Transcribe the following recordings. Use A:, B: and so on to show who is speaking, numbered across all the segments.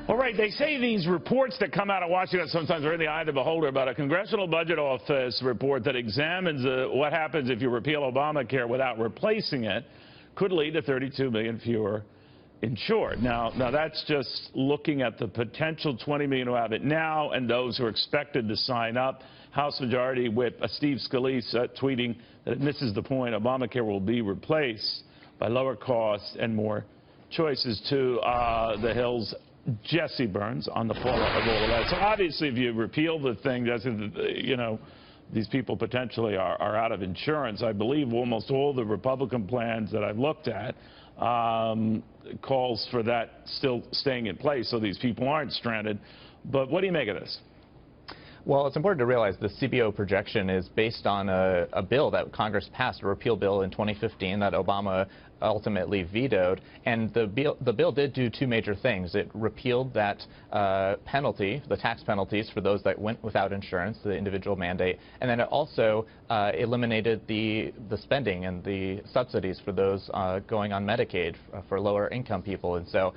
A: All right, they say these reports that come out of Washington sometimes are in the eye of the beholder, but a Congressional Budget Office report that examines what happens if you repeal Obamacare without replacing it could lead to 32 million fewer insured. Now that's just looking at the potential 20 million who have it now and those who are expected to sign up. House Majority Whip Steve Scalise tweeting that it misses the point. Obamacare will be replaced by lower costs and more choices. To the Hill's Jesse Byrnes on the fallout of all of that. So obviously, if you repeal the thing, you know, these people potentially are out of insurance. I believe almost all the Republican plans that I've looked at calls for that still staying in place, so these people aren't stranded. But what do you make of this?
B: Well, it's important to realize the CBO projection is based on a bill that Congress passed, a repeal bill in 2015 that Obama ultimately vetoed. And the bill did do two major things. It repealed that penalty, the tax penalties for those that went without insurance, the individual mandate. And then it also eliminated the spending and the subsidies for those going on Medicaid for lower income people. And so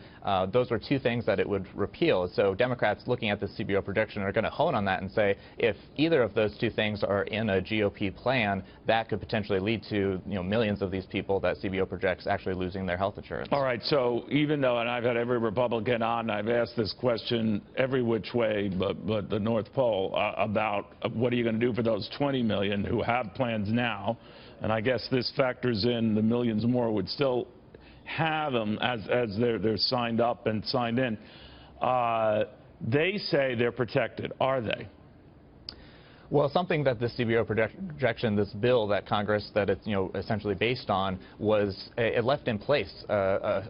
B: those were two things that it would repeal. So Democrats looking at the CBO projection are going to hone on that and say if either of those two things are in a GOP plan, that could potentially lead to millions of these people that CBO projects actually losing their health insurance.
A: All right, so even though, and I've had every Republican on, I've asked this question every which way but the North Pole about what are you going to do for those 20 million who have plans now, and I guess this factors in the millions more would still have them as they're signed up and signed in. They say they're protected. Are they?
B: Well, something that the CBO projection, this bill that Congress, that it's essentially based on, was it left in place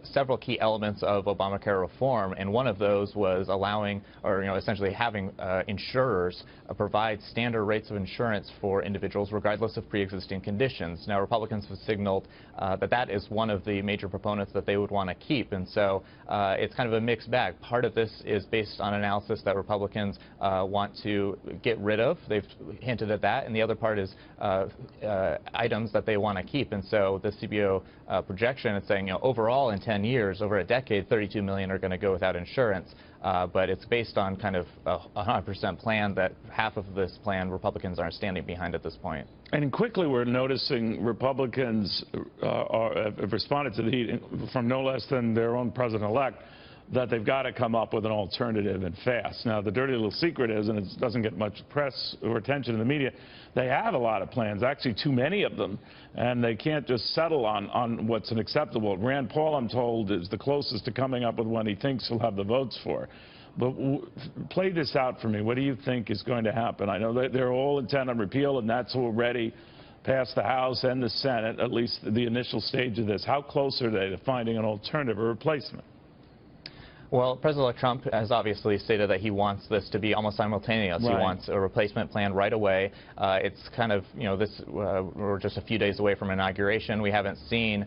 B: several key elements of Obamacare reform, and one of those was allowing, or essentially having insurers provide standard rates of insurance for individuals regardless of pre-existing conditions. Now, Republicans have signaled that that is one of the major proponents that they would want to keep, and so it's kind of a mixed bag. Part of this is based on analysis that Republicans want to get rid of. They've hinted at that, and the other part is items that they want to keep. And so the CBO projection is saying, overall in 10 years, over a decade, 32 million are going to go without insurance. But it's based on kind of a 100% plan that half of this plan Republicans aren't standing behind at this point.
A: And quickly we're noticing Republicans have responded to the heat from no less than their own president-elect that they've got to come up with an alternative and fast. Now, the dirty little secret is, and it doesn't get much press or attention in the media, they have a lot of plans, actually too many of them, and they can't just settle on what's acceptable. Rand Paul, I'm told, is the closest to coming up with one he thinks he'll have the votes for. But play this out for me. What do you think is going to happen? I know that they're all intent on repeal, and that's already passed the House and the Senate, at least the initial stage of this. How close are they to finding an alternative or replacement?
B: Well, President-elect Trump has obviously stated that he wants this to be almost simultaneous.
A: Right.
B: He wants a replacement plan right away. It's kind of, we're just a few days away from inauguration. We haven't seen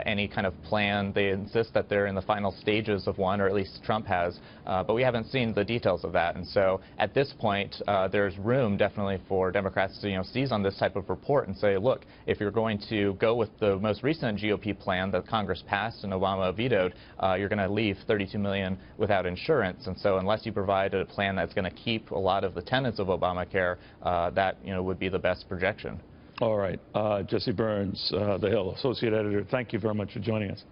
B: any kind of plan. They insist that they're in the final stages of one, or at least Trump has, but we haven't seen the details of that. And so at this point, there's room definitely for Democrats to, seize on this type of report and say, look, if you're going to go with the most recent GOP plan that Congress passed and Obama vetoed, you're going to leave 32 million without insurance. And so unless you provide a plan that's going to keep a lot of the tenets of Obamacare, that would be the best projection.
A: All right. Jesse Byrnes, The Hill, Associate Editor, thank you very much for joining us.